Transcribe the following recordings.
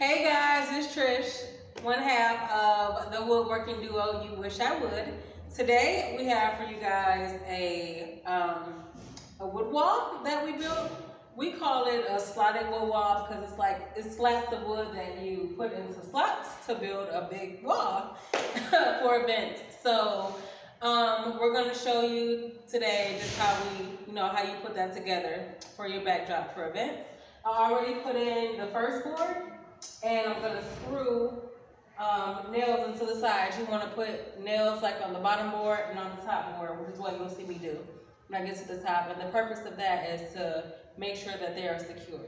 Hey guys, it's Trish, one half of the woodworking duo You Wish I Would. Today we have for you guys a wood wall that we built. We call it a slotted wood wall because it's slats of wood that you put into slots to build a big wall for events. So we're going to show you today just how you put that together for your backdrop for events. I already put in the first board, and I'm going to screw nails into the sides. You want to put nails like on the bottom board and on the top board, which is what you'll see me do when I get to the top. And the purpose of that is to make sure that they are secure.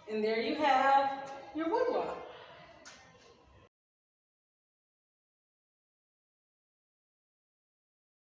And there you have your wood wall.